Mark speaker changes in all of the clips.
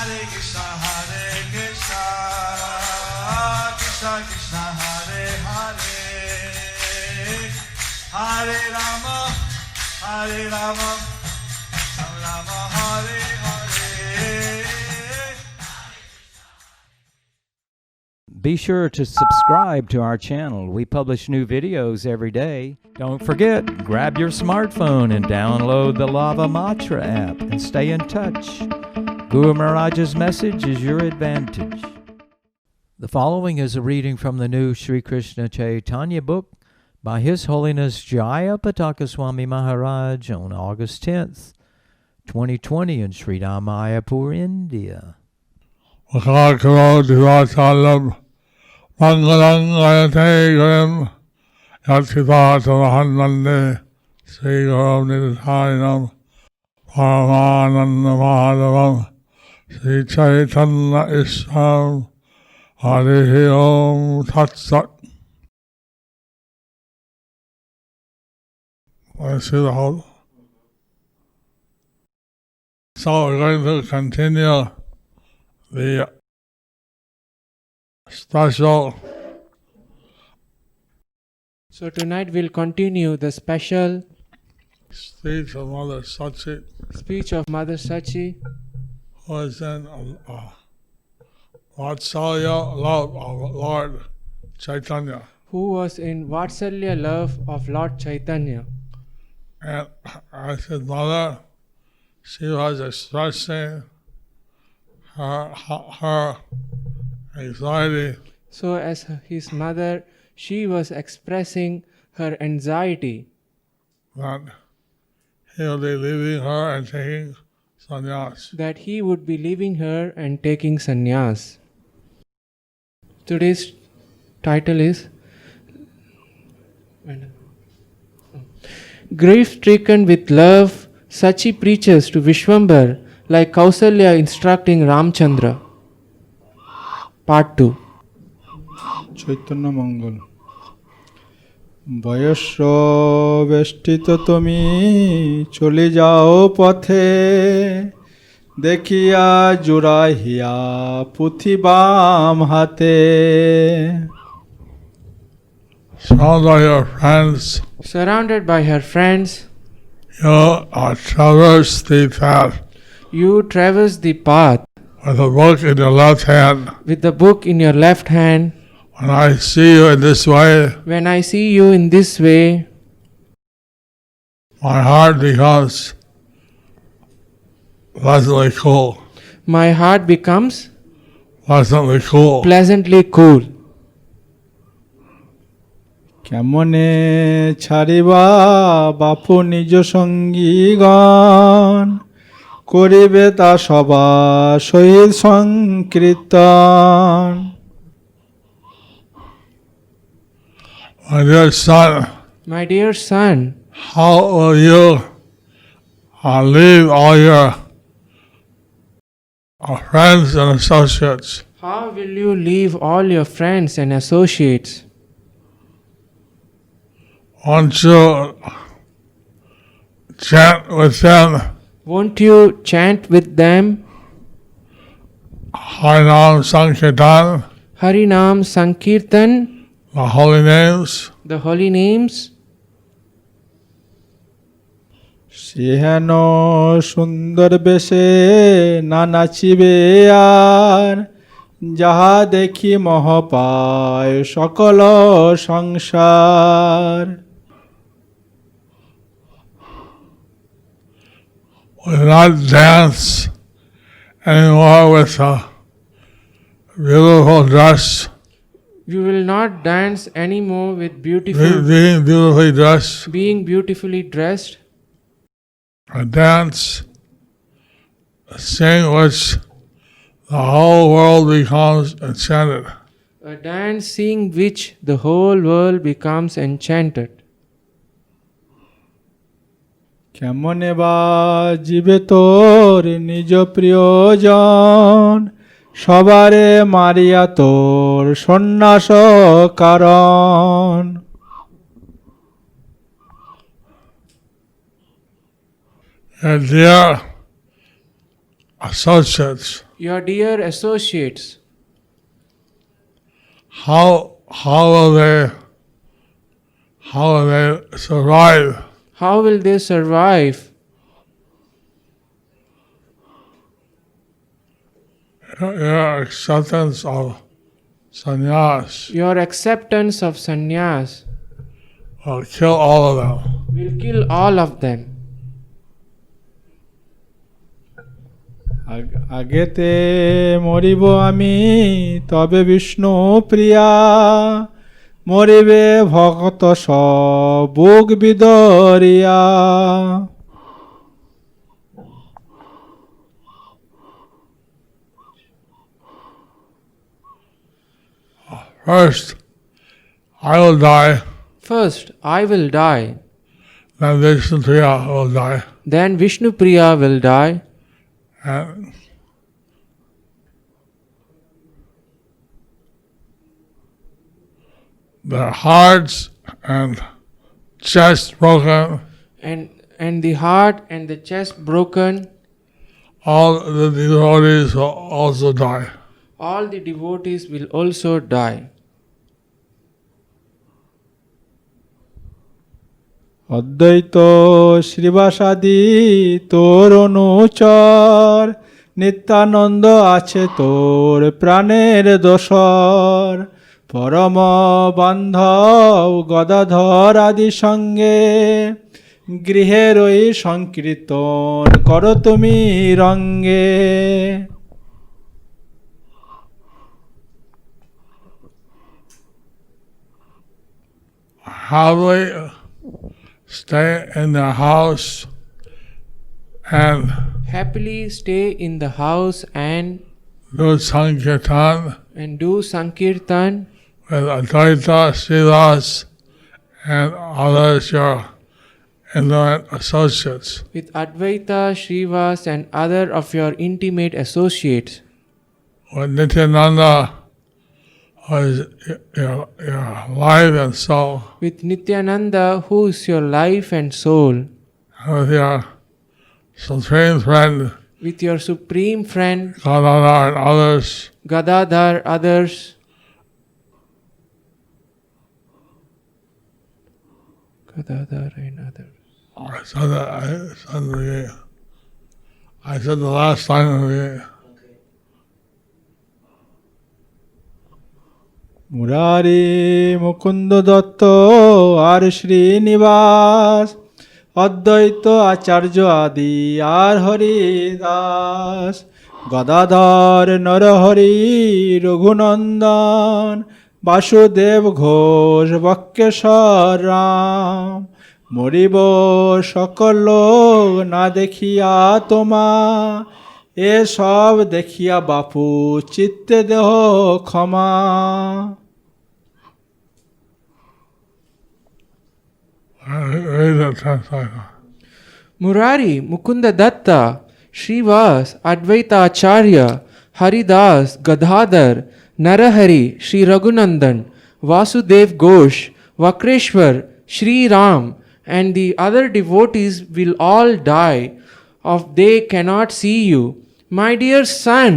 Speaker 1: Krishna Krishna Hare Hare, Hare Rama, Hare Rama, Rama Hare Hare.
Speaker 2: Be sure to subscribe to our channel. We publish new videos every day. Don't forget, grab your smartphone and download the Lava Matra app and stay in touch. Guru Maharaj's message is your advantage. The following is a reading from the new Sri Krishna Caitanya Book by His Holiness Jayapataka Swami Maharaj on August 10th, 2020 in Sri Mayapur, India.
Speaker 3: Mangalang Ayategaram Yathivatavahanande Sri Gurum Nidharinam Paramananda Madhavam Sri Chaitanya Isham Harihi Om Tat Sat. I see the whole. So we're going to continue the special.
Speaker 4: So tonight we'll continue the special
Speaker 3: speech of Mother Sachi,
Speaker 4: speech of Mother Sachi,
Speaker 3: who is in Vatsalya love of Lord Chaitanya.
Speaker 4: who was in Vatsalya love of Lord Chaitanya.
Speaker 3: And as his mother, she was expressing her anxiety.
Speaker 4: So as his mother, she was expressing her anxiety
Speaker 3: That he will be leaving her and taking sannyas.
Speaker 4: that he would be leaving her and taking sannyas. Today's title is Grief-stricken with love, Sachi preaches to Vishwambar like Kausalya instructing Ramchandra. Part 2.
Speaker 5: Chaitanya মঙ্গল বয়স্য বেষ্টিত তুমি চলে যাও পথে দেখিয়া জুড়াইয়া পুঁথি বাম হাতে
Speaker 3: Surrounded by your friends,
Speaker 4: You
Speaker 3: traverse the path.
Speaker 4: You traverse the path
Speaker 3: With a book in your left hand.
Speaker 4: with the book in your left hand.
Speaker 3: When I see you in this way,
Speaker 4: When I see you in this way,
Speaker 3: my heart becomes pleasantly cool.
Speaker 4: my heart becomes
Speaker 3: Pleasantly cool.
Speaker 4: pleasantly cool.
Speaker 5: কেমনে ছাড়িবা বাপু নিজ সঙ্গীগণ করিবে তা সবা সহিত সংকীর্তন
Speaker 3: My dear son,
Speaker 4: My dear son,
Speaker 3: how will you leave all your friends and associates?
Speaker 4: how will you leave all your friends and associates?
Speaker 3: Won't you chant with them
Speaker 4: Won't you chant with them
Speaker 3: Harinam Sankirtan,
Speaker 4: Harinam Sankirtan,
Speaker 3: the holy names?
Speaker 4: the holy names?
Speaker 5: সিহেন সুন্দর বেশে না নাচিবে আর যাহা দেখি মহ পায় সকল সংসার
Speaker 3: Will not dance anymore with a beautiful dress,
Speaker 4: You will not dance anymore with
Speaker 3: being beautifully dressed.
Speaker 4: being beautifully dressed.
Speaker 3: A dance, seeing which the whole world becomes enchanted.
Speaker 4: A dance seeing which the whole world becomes enchanted.
Speaker 5: কেমনে বা জীবে তোর নিজ প্রিয়জন সবারে মারিয়া তোর সন্ন্যাস কারণ
Speaker 3: And dear associates,
Speaker 4: your dear associates,
Speaker 3: how will they survive?
Speaker 4: how will they survive?
Speaker 3: Your acceptance of sannyas
Speaker 4: Your acceptance of sannyas
Speaker 3: will kill all of them.
Speaker 4: will kill all of them.
Speaker 5: আগেতে মরিব আমি তবে বিষ্ণু প্রিয়া মরিবে ভক্ত সব বুক বিদরিয়া।
Speaker 3: First, I will die,
Speaker 4: First, I will die,
Speaker 3: then Vishnupriya will die,
Speaker 4: then Vishnu Priya will die,
Speaker 3: and their hearts and chest broken,
Speaker 4: and the heart and the chest broken.
Speaker 3: all the devotees will also die.
Speaker 4: All the devotees will also die.
Speaker 5: অদ্বৈত শ্রীবাসাদি তোর অনুচর নিত্যানন্দ আছে তোর প্রাণের দোসর পরম বান্ধব গদাধর আদি সঙ্গে গৃহের ওই সংকীর্তন করো তুমি রঙ্গে।
Speaker 3: Happily stay in their house and
Speaker 4: Happily stay in the house and
Speaker 3: do Sankirtan
Speaker 4: do Sankirtan
Speaker 3: with Advaita, Srilas, and others your intimate associates.
Speaker 4: with Advaita, Srivas and other of your intimate associates.
Speaker 3: With Nityananda, who is your life and soul,
Speaker 4: With Nityananda, who is your life and soul.
Speaker 3: and with your supreme friend,
Speaker 4: With your supreme friend,
Speaker 3: Gadadhar, and others,
Speaker 4: Gadadhar, others. Gadadhar and others.
Speaker 3: I said the last time of the
Speaker 5: Murari Mukunda Dutta আর শ্রীনিবাস অদ্বৈত আচার্য আদি আর হরিদাস গদাধর নরহরি রঘুনন্দন বাসুদেব ঘোষ বক্রেশ্বর রাম মরিব সকল লোক না দেখিয়া তোমা এ সব দেখিয়া বাপু চিত্তে দেহ ক্ষমা।
Speaker 3: read that translation.
Speaker 4: Murari, Mukunda Datta, Srivas, Advaita Acharya, Haridas, Gadadhar, Narahari, Sri Raghunandan, Vasudev Ghosh, Vakreshwar, Sri Ram, and the other devotees will all die of they cannot see you. My dear son,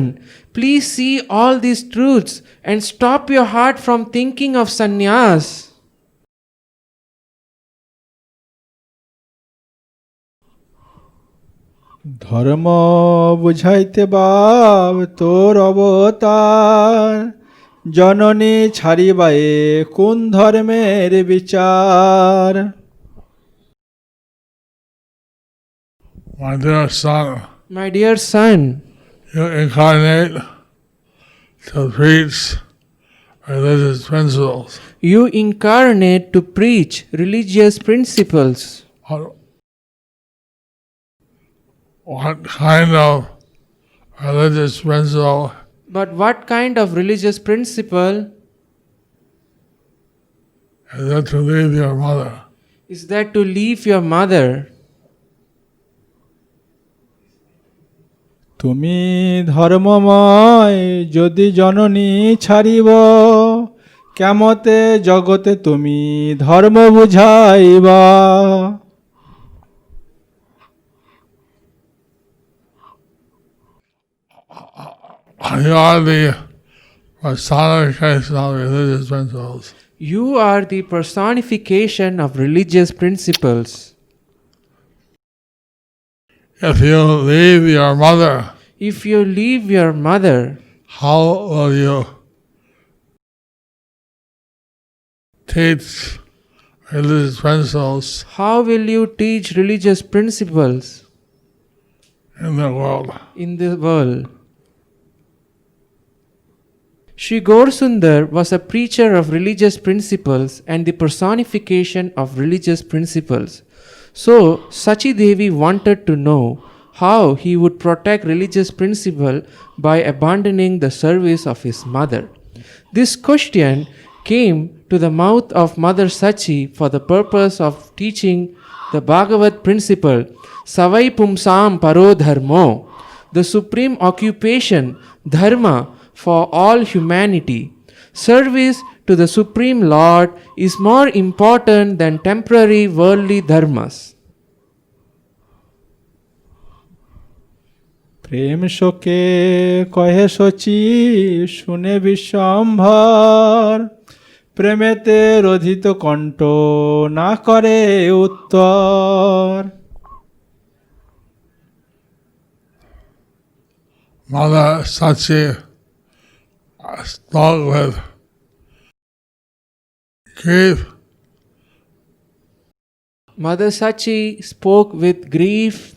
Speaker 4: please see all these truths and stop your heart from thinking of sannyas.
Speaker 5: ধর্ম বুঝাইতে বাপ তোর অবতার জননী ছাড়িবায়ে কোন ধর্মের বিচার।
Speaker 3: My dear son,
Speaker 4: My dear son,
Speaker 3: you incarnate to preach religious principles.
Speaker 4: you incarnate to preach religious principles.
Speaker 3: What kind of religious principle
Speaker 4: But what kind of religious principle
Speaker 3: is that to leave your mother?
Speaker 4: is that to leave your mother?
Speaker 5: তুমি ধর্মময় যদি জননী ছাড়িব কেমতে জগতে তুমি ধর্ম বুঝাইবা।
Speaker 3: You are the personification of religious principles.
Speaker 4: You are the personification of religious principles.
Speaker 3: If you leave your mother,
Speaker 4: If you leave your mother,
Speaker 3: how will you teach religious principles
Speaker 4: how will you teach religious principles
Speaker 3: in the world?
Speaker 4: in the world? Sri Gaurasundar was a preacher of religious principles and the personification of religious principles. So, Sachi Devi wanted to know how he would protect religious principle by abandoning the service of his mother. This question came to the mouth of Mother Sachi for the purpose of teaching the Bhagavad principle, Savai Pumsam Paro Dharmo, the supreme occupation, Dharma, for all humanity. Service to the Supreme Lord is more important than temporary worldly dharmas.
Speaker 5: প্রেম শোকে কহে শচী শুনে বিশ্বম্ভর প্রেমেতে রোধিত কণ্ঠ না করে উত্তর
Speaker 3: Mother Sachi spoke with grief
Speaker 4: Mother Sachi spoke with grief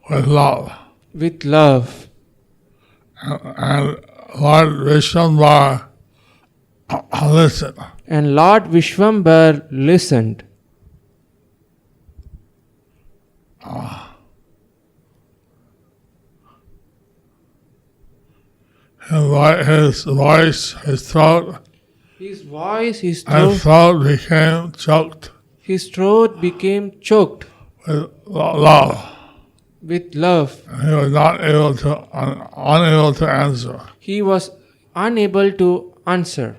Speaker 3: with love.
Speaker 4: with love.
Speaker 3: And Lord Vishwambar listened.
Speaker 4: And Lord Vishwambar listened.
Speaker 3: His voice, his throat,
Speaker 4: His voice,
Speaker 3: his throat became choked
Speaker 4: his throat became choked
Speaker 3: with love.
Speaker 4: with love.
Speaker 3: He was not able to, unable to answer.
Speaker 4: He was unable to answer.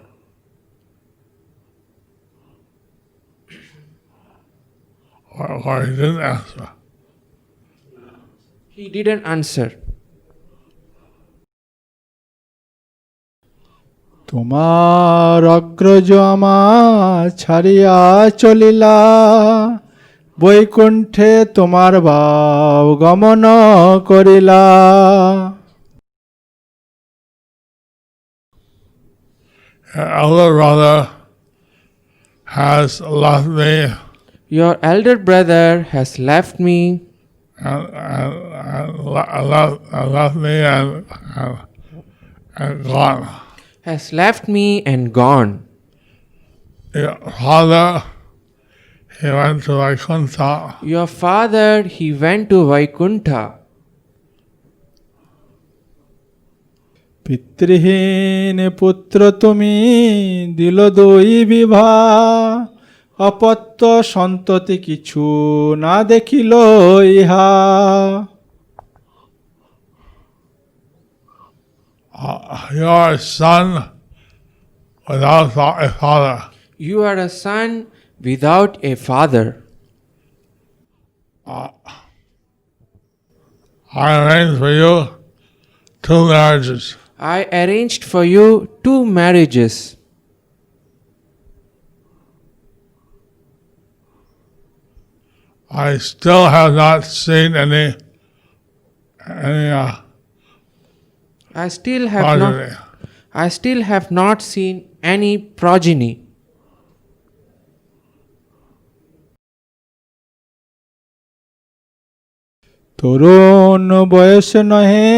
Speaker 3: Or he didn't answer.
Speaker 4: He didn't answer.
Speaker 5: তোমার অগ্রজ আমার ছাড়িয়া চলিলা বৈকুণ্ঠে তোমার ভাব গমন করিলা
Speaker 3: Elder brother has left me
Speaker 4: Your elder brother has left me
Speaker 3: left me and gone.
Speaker 4: has left me and gone.
Speaker 3: Your father, he went to Vaikuntha.
Speaker 4: Your father, he went to Vaikuntha.
Speaker 5: পিতৃহীন পুত্র তুমি দিল দুই বিবাহ অপত্য সন্ততি কিছু না দেখিল ইহা
Speaker 3: You are a son without a father.
Speaker 4: You are a son without a father.
Speaker 3: I arranged for you 2 marriages.
Speaker 4: I arranged for you 2 marriages.
Speaker 3: I still have not seen any
Speaker 4: I still have
Speaker 3: progeny.
Speaker 4: I still have not seen any progeny.
Speaker 5: তরুণ বয়স নহে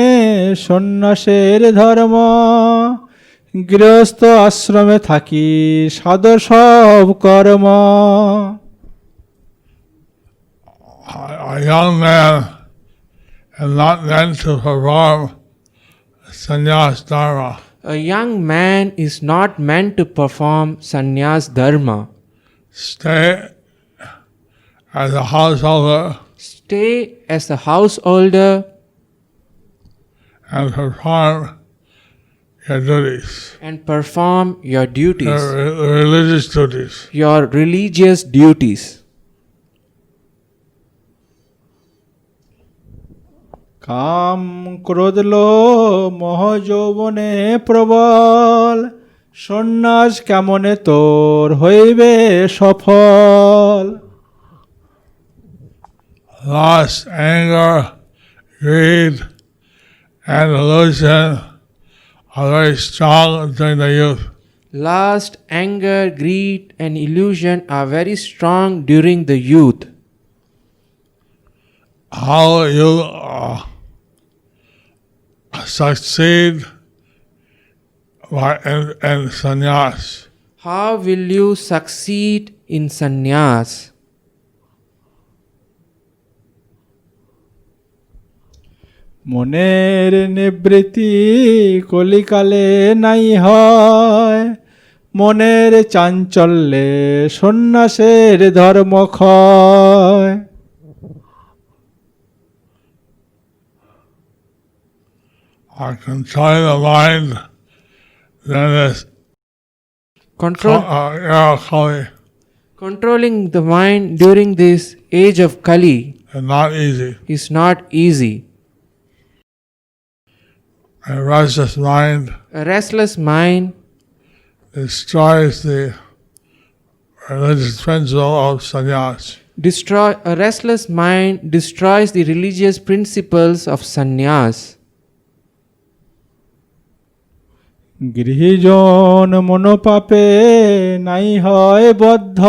Speaker 5: সন্ন্যাসের ধর্ম গৃহস্থ আশ্রমে থাকি সাদর সব কর্ম
Speaker 3: A young man is not meant to perform sannyas dharma.
Speaker 4: A young man is not meant to perform sannyas dharma.
Speaker 3: Stay as a householder
Speaker 4: Stay as a householder
Speaker 3: and perform your duties,
Speaker 4: and perform your duties,
Speaker 3: your religious duties.
Speaker 4: your religious duties.
Speaker 5: কাম ক্রোধ লোভ মোহ যৌবনে প্রবল, সন্ন্যাস কেমনে তোর হইবে সফল।
Speaker 3: Lust, anger, greed, and illusion are very strong during the youth.
Speaker 4: Lust, anger, greed, and illusion are very strong during the youth.
Speaker 3: How you succeed in sannyas?
Speaker 4: How will you succeed in sannyas?
Speaker 5: মনের নিবৃত্তি কলিকালে নাই হয়, মনের চাঞ্চল্যে সন্ন্যাসের ধর্ম ক্ষয়।
Speaker 3: Or controlling the mind, then is Kali,
Speaker 4: Controlling the mind during this age of Kali
Speaker 3: and not easy.
Speaker 4: is not easy.
Speaker 3: A restless mind
Speaker 4: A restless mind
Speaker 3: destroys the religious principle of sannyas.
Speaker 4: A restless mind destroys the religious principles of sannyas.
Speaker 5: গৃহীজন মনোপাপে নাই হয় বদ্ধ,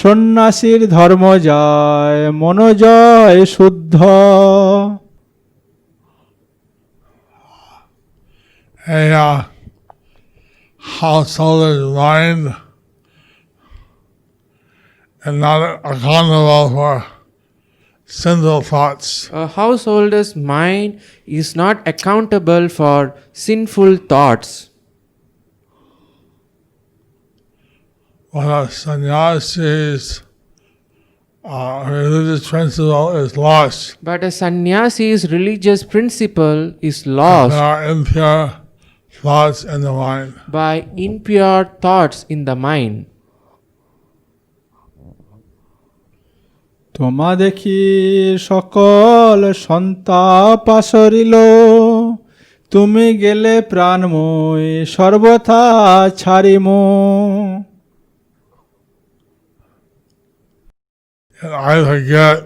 Speaker 5: সন্ন্যাসীর ধর্ম যায় মনোজয় শুদ্ধ।
Speaker 3: A householder's mind is not accountable for sinful thoughts.
Speaker 4: A householder's mind is not accountable for sinful thoughts.
Speaker 3: But a sannyasi's religious principle is lost.
Speaker 4: But a sannyasi's religious principle is lost
Speaker 3: There are impure thoughts in the mind.
Speaker 4: by impure thoughts in the mind.
Speaker 5: তোমা দেখি সকল সন্তাপ আসরিল, তুমি গেলে প্রাণময় সর্বথা ছাড়িম।
Speaker 3: And I forget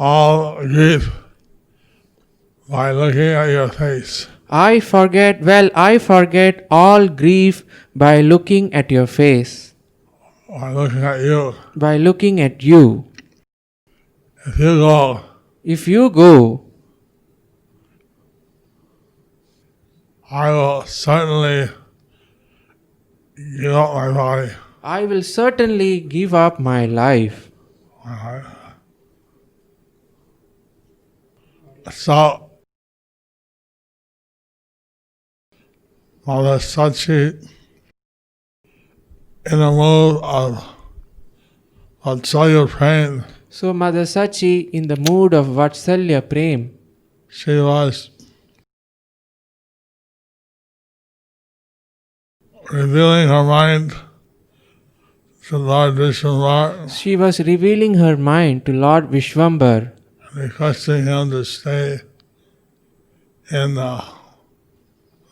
Speaker 3: all grief by looking at your face.
Speaker 4: I forget all grief by looking at your face,
Speaker 3: By looking at you.
Speaker 4: by looking at you.
Speaker 3: If you go, I will certainly give up my body.
Speaker 4: I will certainly give up my life.
Speaker 3: So, Mother Sachi, in the mood of Vatsalya Prem,
Speaker 4: So Mother Sachi, in the mood of Vatsalya Prem,
Speaker 3: she was revealing her mind to Lord Vishwambar,
Speaker 4: she was revealing her mind to Lord Vishwambar,
Speaker 3: requesting him to stay in the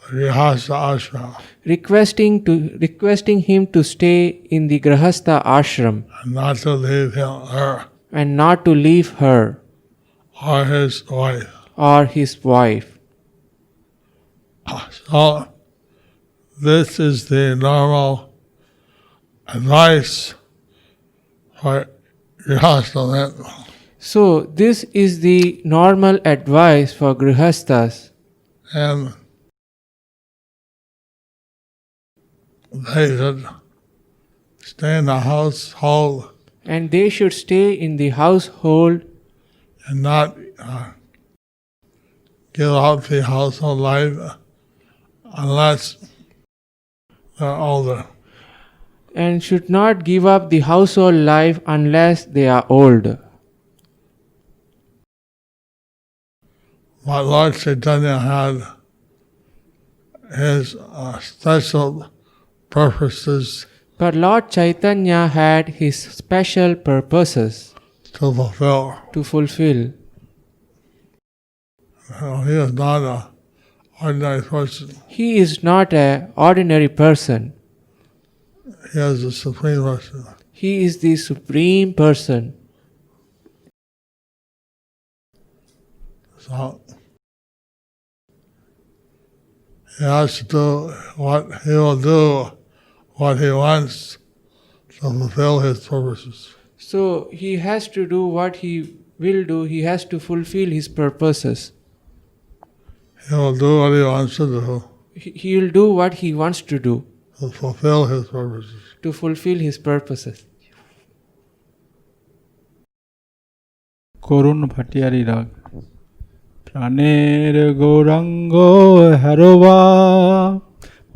Speaker 3: Grihastha ashram
Speaker 4: requesting him to stay in the Grihastha ashram
Speaker 3: and not to leave her
Speaker 4: and not to leave her
Speaker 3: or his wife.
Speaker 4: or his wife.
Speaker 3: So, this is the normal advice for Grihastha men.
Speaker 4: So this is the normal advice for Grihasthas,
Speaker 3: And they should stay in the household
Speaker 4: and they should stay in the household
Speaker 3: and not give up the household life unless they're older.
Speaker 4: and should not give up the household life unless they are old.
Speaker 3: But Lord Chaitanya had his special purposes
Speaker 4: But Lord Chaitanya had his special purposes
Speaker 3: to fulfill.
Speaker 4: to fulfill.
Speaker 3: He is not an ordinary person.
Speaker 4: He is not an ordinary person.
Speaker 3: He is the Supreme Person.
Speaker 4: He is the Supreme Person.
Speaker 3: So he has to do what he will do, what he wants to fulfill his purposes.
Speaker 4: So he has to do what he will do. He has to fulfill his purposes.
Speaker 3: He will do what he wants to do
Speaker 4: He will do what he wants to do
Speaker 3: to fulfill his purposes.
Speaker 4: to fulfill his purposes.
Speaker 5: করুণ ভাটিয়ারি রাগ প্রাণের গৌরাঙ্গ হেরোবা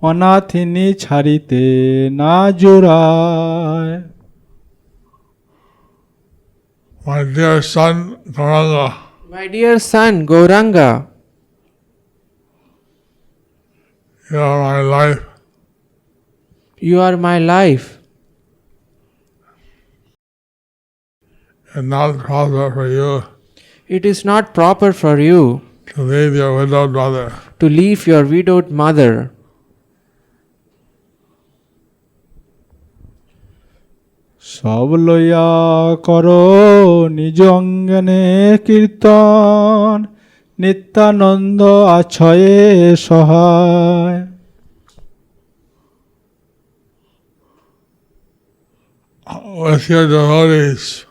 Speaker 5: অনাথিনী ছাড়িতে না জোড়ায়।
Speaker 3: My dear son, Gauranga,
Speaker 4: My dear son Gauranga,
Speaker 3: you are my life.
Speaker 4: you are my life.
Speaker 3: And not proper for you
Speaker 4: It is not proper for you
Speaker 3: to leave your widowed mother.
Speaker 4: to leave your widowed mother.
Speaker 5: সব লইয়া করো নিজ অঙ্গনে কীর্তন নিত্যানন্দ আছয়ে সহায়।
Speaker 3: With your devotees,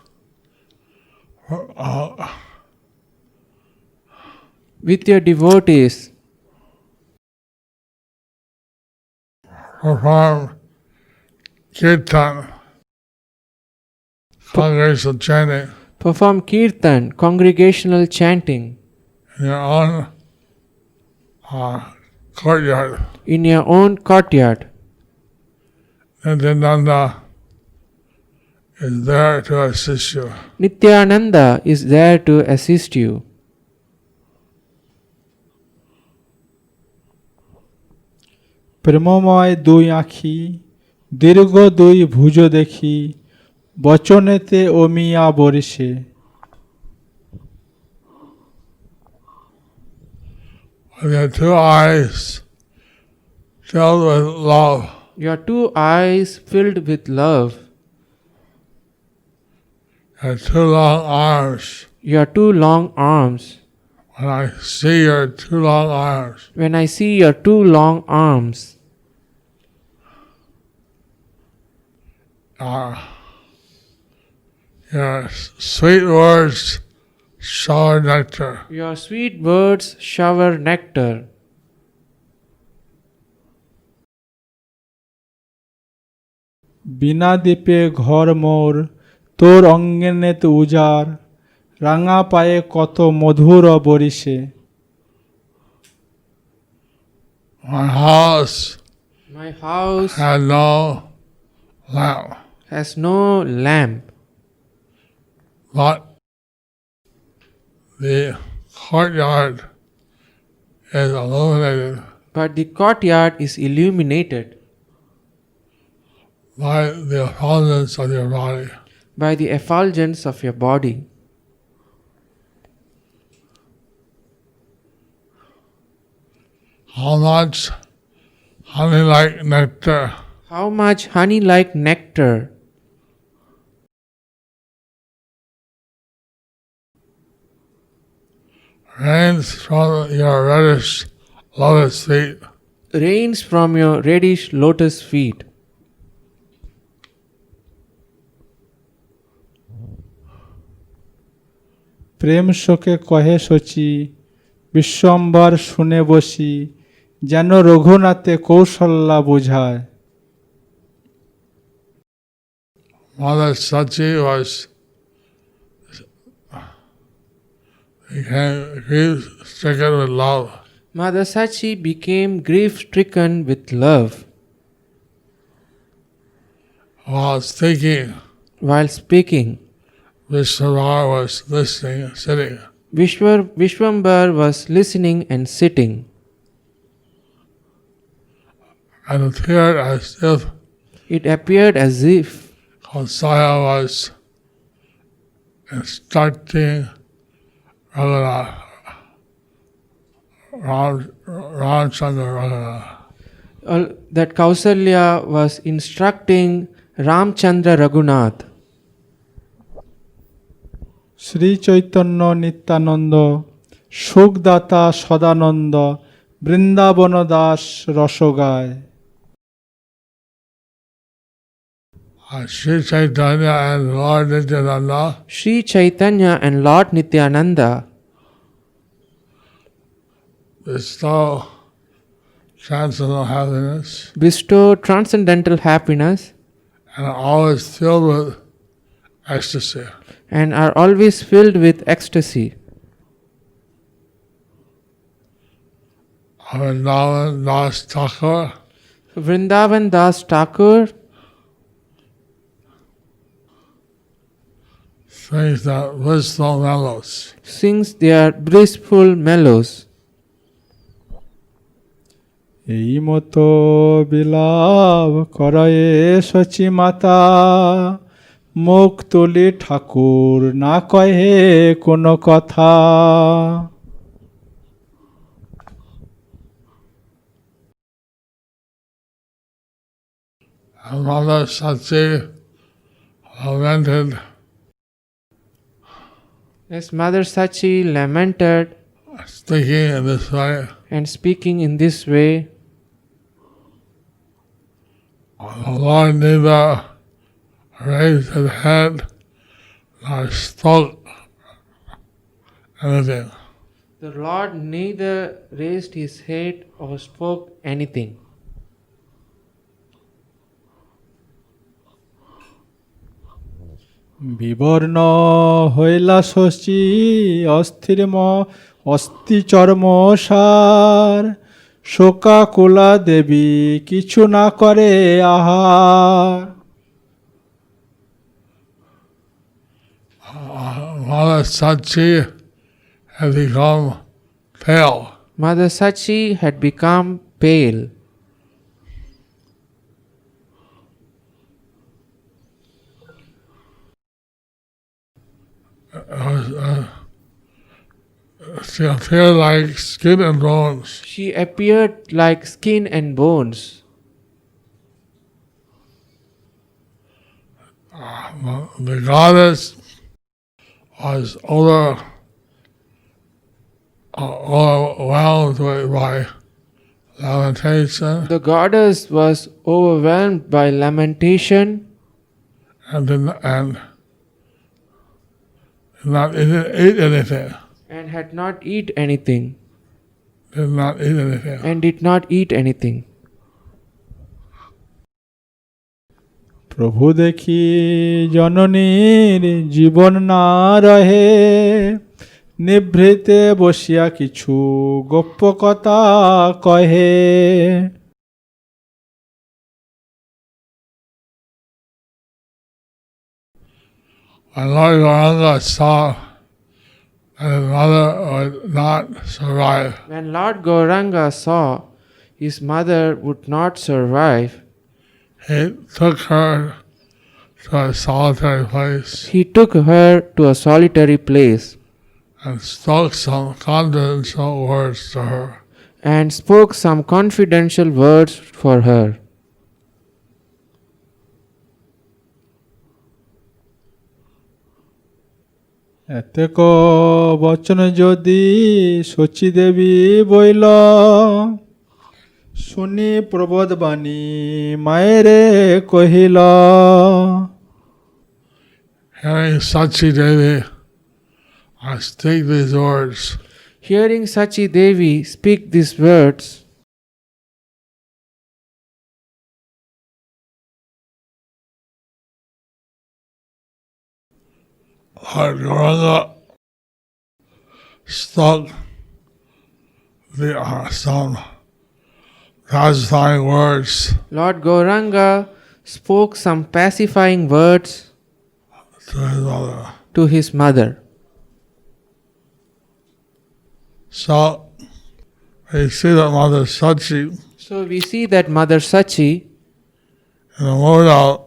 Speaker 4: With your devotees,
Speaker 3: perform kirtan, congregational chanting
Speaker 4: perform kirtan, congregational chanting
Speaker 3: in your own courtyard.
Speaker 4: in your own courtyard.
Speaker 3: Nityananda is there to assist you.
Speaker 4: Nityananda is there to assist you.
Speaker 5: প্রেমময় দুই আঁখি দীর্ঘ দুই ভুজ দেখি বচনেতে অমিয়া বরিশে।
Speaker 3: With your two eyes filled with love,
Speaker 4: Your two eyes filled with love,
Speaker 3: your two long arms.
Speaker 4: your two long arms.
Speaker 3: When I see your two long arms,
Speaker 4: When I see your two long arms,
Speaker 3: your sweet words shower nectar.
Speaker 4: your sweet words shower nectar.
Speaker 5: বিনা দ্বীপে ঘর মোর তোর অঙ্গনেতে উজার রাঙা পায়ে কত মধুর বরিশে।
Speaker 3: My house
Speaker 4: My house
Speaker 3: had no lamp,
Speaker 4: has no lamp,
Speaker 3: but the courtyard is illuminated
Speaker 4: but the courtyard is illuminated
Speaker 3: by the effulgence of your body.
Speaker 4: by the effulgence of your body.
Speaker 3: How much honey like nectar
Speaker 4: How much honey like nectar
Speaker 3: rains from your reddish lotus feet.
Speaker 4: rains from your reddish lotus feet.
Speaker 5: প্রেম শোকে কহে শচী বিশ্বম্বর শুনে বসি যেন রঘুনাথে কৌশল্যা বোঝায়।
Speaker 3: Mother Sachi became grief-stricken with love.
Speaker 4: Mother Sachi became grief-stricken with love.
Speaker 3: While speaking,
Speaker 4: While speaking,
Speaker 3: Vishwambar was listening, sitting.
Speaker 4: Vishwambar was listening and sitting,
Speaker 3: And it appeared as if
Speaker 4: it appeared as if
Speaker 3: Kausaya was instructing Raghunath Ramchandra Raghunath.
Speaker 4: That Kausalya was instructing Ramchandra Raghunath.
Speaker 5: Shri Chaitanya Nityananda সুখদাতা Sadananda Vrindavan Das রসগায়।
Speaker 3: Sri Chaitanya and Lord Nityananda
Speaker 4: Sri Chaitanya and Lord Nityananda
Speaker 3: bestow transcendental happiness
Speaker 4: bestow transcendental happiness
Speaker 3: and are always filled with ecstasy.
Speaker 4: and are always filled with ecstasy.
Speaker 3: Vrindavan Das Thakur
Speaker 4: Vrindavan Das Thakur
Speaker 3: sings the blissful mellows.
Speaker 4: sings their blissful mellows.
Speaker 5: এই মতো বিলাপ করয়ে সচি মাতা মুখ তুলি ঠাকুর না কহে কোনো কথা।
Speaker 3: And Mother Sachi lamented,
Speaker 4: As Mother Sachi lamented
Speaker 3: speaking in this way,
Speaker 4: and speaking in this way,
Speaker 3: the Lord neither raised his head nor spoke anything.
Speaker 4: the Lord neither raised his head or spoke anything.
Speaker 5: বিবর্ণ হইলা শশী অস্থিরম অস্থি চর্ম সার শোকাকুলা দেবী কিছু না করে আহার।
Speaker 3: Mother Sachi had become pale.
Speaker 4: Mother Sachi had become pale.
Speaker 3: She appeared like skin and bones.
Speaker 4: She appeared like skin and bones.
Speaker 3: The goddess was overwhelmed by lamentation
Speaker 4: The goddess was overwhelmed by lamentation
Speaker 3: and did not eat anything.
Speaker 4: and had not eat anything.
Speaker 3: Did not eat anything.
Speaker 4: And did not eat anything.
Speaker 5: প্রভু দেখি জননীর জীবন না রহে নিভৃতে বসিয়া কিছু গোপ্য কথা কহে।
Speaker 3: When Lord Gauranga saw that his mother would not survive,
Speaker 4: When Lord Gauranga saw his mother would not survive,
Speaker 3: he took her to a solitary place
Speaker 4: he took her to a solitary place
Speaker 3: and spoke some confidential words to her.
Speaker 4: and spoke some confidential words for her.
Speaker 5: এতেক বচন যদি শচী দেবী বইল শুনি প্রবোধবাণী মায়েরে কহিল।
Speaker 3: Hearing Sachi Devi speak these words,
Speaker 4: Hearing Sachi Devi speak these words,
Speaker 3: Lord Gauranga spoke some pacifying words
Speaker 4: Lord Gauranga spoke some pacifying words
Speaker 3: to his mother.
Speaker 4: to his mother.
Speaker 3: So we see that Mother Sachi,
Speaker 4: So we see that Mother Sachi,
Speaker 3: in the mood of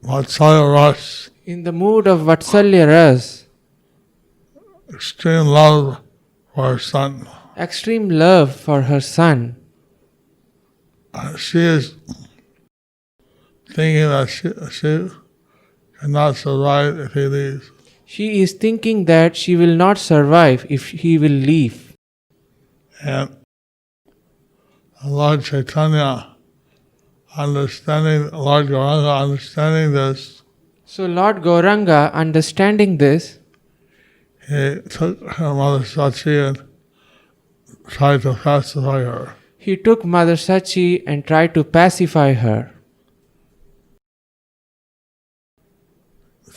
Speaker 3: Vatsalya Ras,
Speaker 4: in the mood of Vatsalya Ras,
Speaker 3: extreme love for her son.
Speaker 4: extreme love for her son.
Speaker 3: She is thinking that she cannot survive if he leaves.
Speaker 4: She is thinking that she will not survive if he will leave.
Speaker 3: And Lord Chaitanya, Lord Gauranga understanding this,
Speaker 4: So Lord Gauranga, understanding this,
Speaker 3: he took her Mother Sachi and tried to pacify her.
Speaker 4: he took Mother Sachi and tried to pacify her.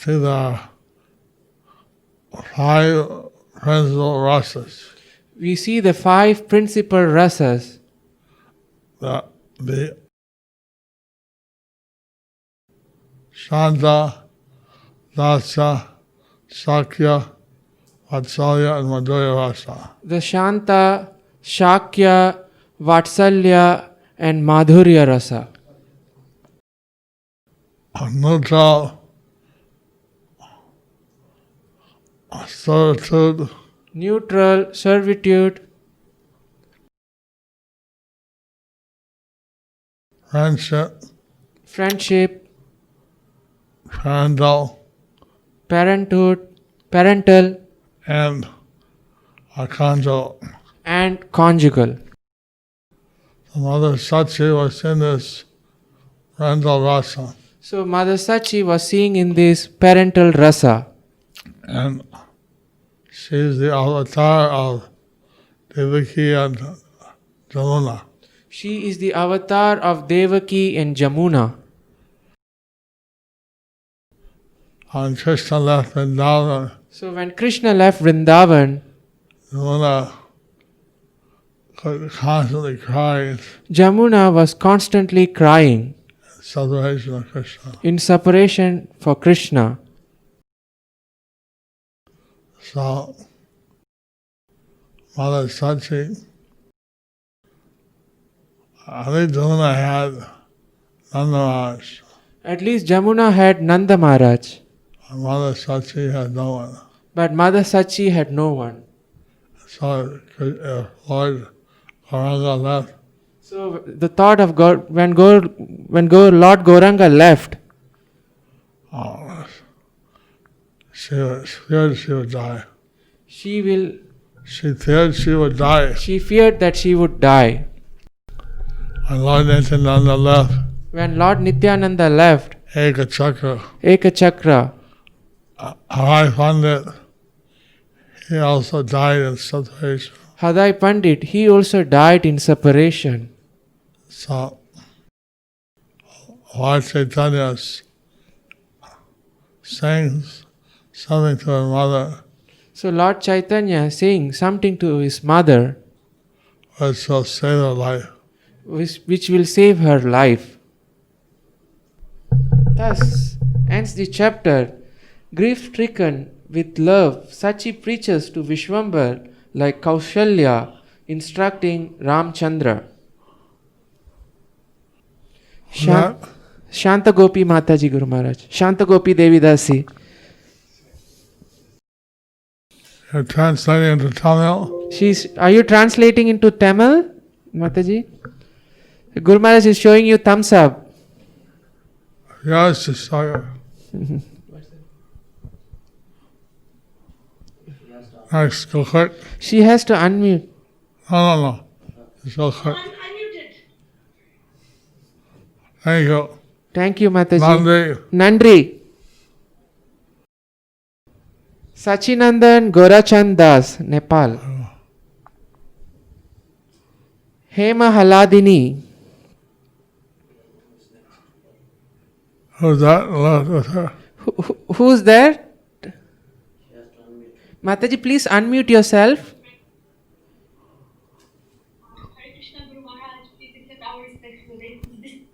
Speaker 3: See the 5 principal rasas.
Speaker 4: We see the 5 principal rasas.
Speaker 3: The Shanta, Dasa, Sakya, Vatsalya, and Madhurya rasa.
Speaker 4: The Shanta, Shakya, Vatsalya and Madhurya rasa.
Speaker 3: Neutral, servitude,
Speaker 4: Neutral, servitude,
Speaker 3: friendship,
Speaker 4: friendship,
Speaker 3: parental,
Speaker 4: parental
Speaker 3: and conjugal.
Speaker 4: and conjugal.
Speaker 3: The Mother Sachi was in this parental rasa,
Speaker 4: So Mother Sachi was seeing in this parental rasa.
Speaker 3: and she is the avatar of Devaki and Jamuna.
Speaker 4: She is the avatar of Devaki and Jamuna.
Speaker 3: And Krishna left Vrindavan,
Speaker 4: So when Krishna left Vrindavan,
Speaker 3: Jamuna constantly crying
Speaker 4: Jamuna was constantly crying
Speaker 3: in separation of Krishna.
Speaker 4: in separation for Krishna.
Speaker 3: So, Mother Sachi, I think Jamuna had Nanda Maharaj,
Speaker 4: At least Jamuna had Nanda Maharaj,
Speaker 3: and Mother Sachi had no one.
Speaker 4: but Mother Sachi had no one.
Speaker 3: So, Lord Gauranga left.
Speaker 4: So the thought of when Lord Gauranga left,
Speaker 3: She was feared she would die.
Speaker 4: she
Speaker 3: She feared she would die.
Speaker 4: feared that she would die.
Speaker 3: When Lord Nityananda left,
Speaker 4: When Lord Nityananda left,
Speaker 3: Ekachakra, I found it, he also died in separation.
Speaker 4: Hadai Pandit, he also died in separation.
Speaker 3: So, Lord Chaitanya sings something to her mother,
Speaker 4: So Lord Chaitanya saying something to his mother,
Speaker 3: which will save her life.
Speaker 4: which will save her life. Thus ends the chapter. Grief-stricken with love, Sachi preaches to Vishwambar like Kaushalya, instructing Ramchandra. Shanta Gopi Mataji Guru Maharaj. Shanta Gopi Devi Dasi.
Speaker 3: You're translating into Tamil?
Speaker 4: Are you translating into Tamil, Mataji? Guru Maharaj is showing you thumbs up.
Speaker 3: Yes, just so. Next, go quick.
Speaker 4: She has to unmute.
Speaker 3: No. Just go quick. Thank you.
Speaker 4: Thank you, Mataji.
Speaker 3: Nandi.
Speaker 4: Nandri. Sachinandan Gorachand Das, Nepal. Hema Haladini.
Speaker 3: Who's that left with her?
Speaker 4: Who's there? Mataji, please unmute yourself.
Speaker 6: Hare Krishna Guru Maharaj, please accept our respectful greetings.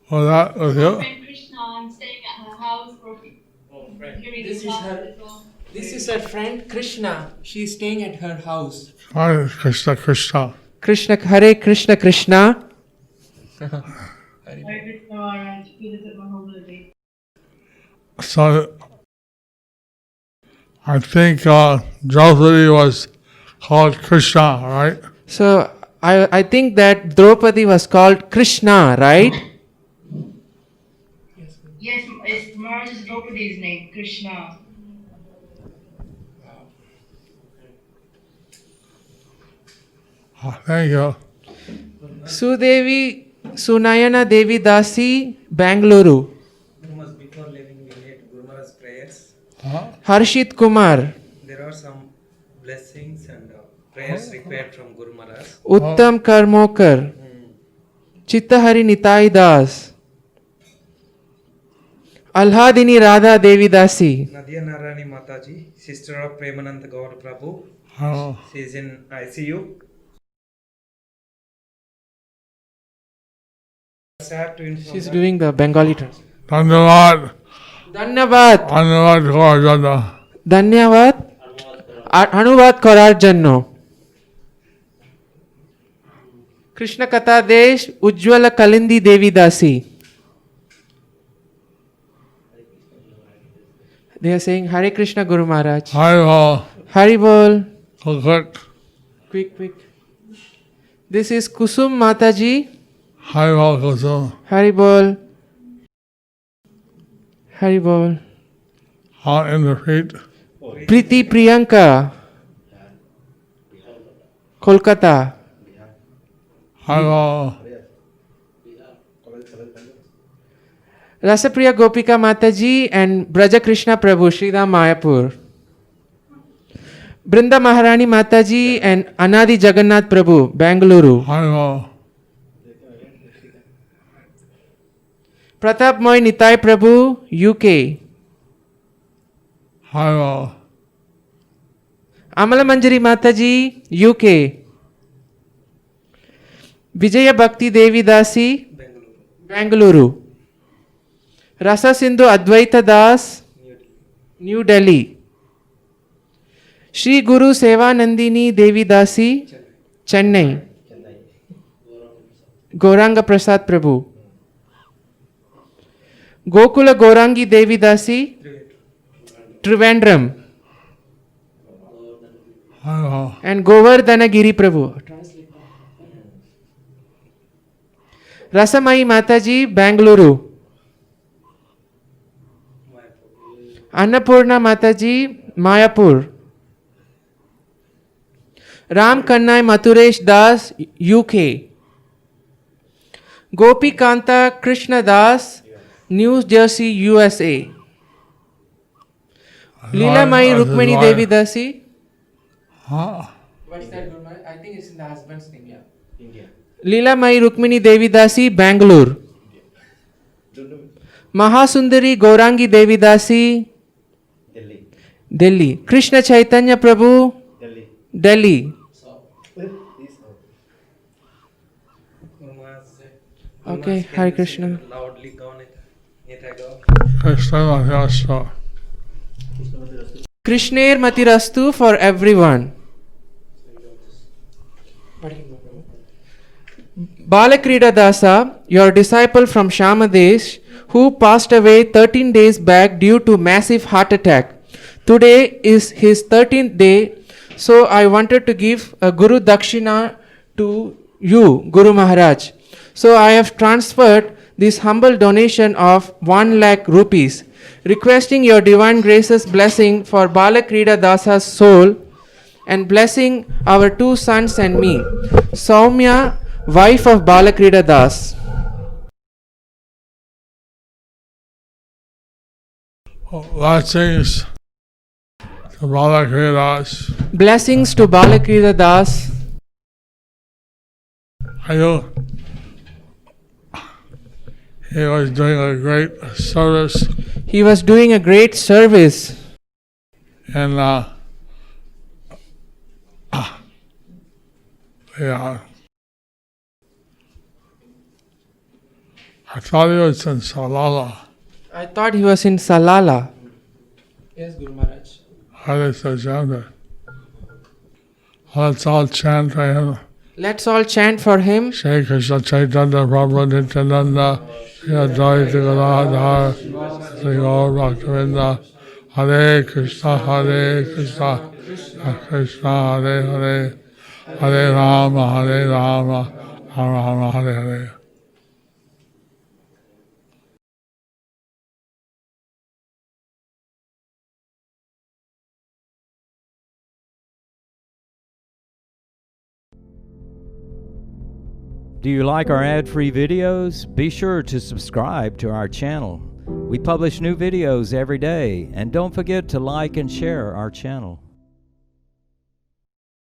Speaker 3: Who's that with you?
Speaker 6: Friend Krishna, I'm staying at her house for hearing
Speaker 4: This
Speaker 6: the
Speaker 4: is
Speaker 6: class
Speaker 4: her-
Speaker 6: as well.
Speaker 4: This is her friend Krishna. She is staying at her house.
Speaker 3: Hare Krishna, Krishna.
Speaker 4: Hare Krishna Krishna.
Speaker 6: Hare Krishna Maharaj, please accept my humble obeisance.
Speaker 3: So, I think Draupadi was called Krishna, right?
Speaker 4: So I think that Draupadi was called Krishna, right?
Speaker 6: Yes, it's Maharaj's Draupadi's name, Krishna.
Speaker 3: Oh, thank you.
Speaker 4: Sudevi Sunayana Devi Dasi, Bangalore.
Speaker 7: Before leaving, we made Guru Maharaj's prayers.
Speaker 4: Harshit Kumar,
Speaker 7: There are some blessings and prayers required from Guru Maharaj.
Speaker 4: Uttam Karmokar, Chittahari Nitai Das, Alhadini Radha Devi Dasi,
Speaker 7: Nadia Narani Mataji, sister of Premanand Gaur Prabhu.
Speaker 3: Oh,
Speaker 7: She is in ICU. Sad to inform
Speaker 4: she's
Speaker 7: that
Speaker 4: doing the Bengali translation.
Speaker 3: Dhanyavad.
Speaker 4: Dhanyavad,
Speaker 3: Dhanyavad করার জন্য।
Speaker 4: ধন্যবাদ অনুবাদ করার জন্য। কৃষ্ণ কথা দেশ উজ্জ্বল কালিন্দী দেবী দাসী। They are saying Hare Krishna Guru Maharaj.
Speaker 3: Hi, all.
Speaker 4: Hari Bol.
Speaker 3: Quick.
Speaker 4: Quick. This is Kusum Mataji.
Speaker 3: Hi, all. Kusum.
Speaker 4: Hari Bol. Hari Bol.
Speaker 3: Hot in the feet.
Speaker 4: Priti Priyanka. Kolkata.
Speaker 3: Hi, all.
Speaker 4: Rasapriya Gopika Mataji and Braja Krishna Prabhu, Sridham Mayapur. Brinda Maharani Mataji and Anadi Jagannath Prabhu, Bangalore.
Speaker 3: Hi, all.
Speaker 4: Pratap Moy Nitai Prabhu, UK.
Speaker 3: Hi, all.
Speaker 4: Amala Manjari Mataji, UK. Vijaya Bhakti Devi Dasi, Bangalore. Rasa Sindhu Advaita Das, New Delhi. Shri Guru Seva Nandini Devi Dasi, Chennai. Gauranga Prasad Prabhu. Gokula Gaurangi Devi Dasi, Trivandrum.
Speaker 3: Hi, all.
Speaker 4: And Govardhanagiri Prabhu. Rasamai Mataji, Bangalore. Annapurna Mataji, Mayapur. Ram Kannai Mathuresh Das, UK. Gopi Kanta Krishna Das, New Jersey, USA. Leela Mai Rukmini Devi Dasi.
Speaker 3: Huh?
Speaker 4: What's that? I think it's in the husband's name, yeah. India. Leela Mai Rukmini Devi Dasi, Bangalore. Mahasundari Gaurangi Devi Dasi, Delhi. Krishna Chaitanya Prabhu, Delhi.
Speaker 7: Guru Maharaj
Speaker 4: Okay, Hare Krishna.
Speaker 7: loudly gone it ago.
Speaker 3: Krishna Maharaj.
Speaker 4: Krishner Matirastu for everyone. Balakrida Dasa, your disciple from Shamadesh, who passed away 13 days back due to massive heart attack. Today is his 13th day, so I wanted to give a Guru Dakshina to you, Guru Maharaj. So I have transferred this humble donation of 1 lakh rupees, requesting your divine grace's blessing for Balakrida Dasa's soul and blessing our 2 sons and me. Soumya, wife of Balakrida Das.
Speaker 3: Blessings to Balakrishna's.
Speaker 4: Blessings to Balakrida Das.
Speaker 3: I know he was doing a great service,
Speaker 4: He was doing a great service.
Speaker 3: and yeah, I thought he was in Salala.
Speaker 4: I thought he was in Salala. Yes, Guru Maharaj.
Speaker 3: How they so chanted. Let's all chant for him.
Speaker 4: Let's all chant for him.
Speaker 3: Sri Krishna Caitanya Book, Nityananda, Sri Advaita Gadadhar, Sri Gaur Bhaktivinoda, Hare Krishna, Hare Krishna, Krishna Hare Hare, Hare Rama, Rama Rama, Hare Hare.
Speaker 2: Do you like our ad-free videos? Be sure to subscribe to our channel. We publish new videos every day, and don't forget to like and share our channel.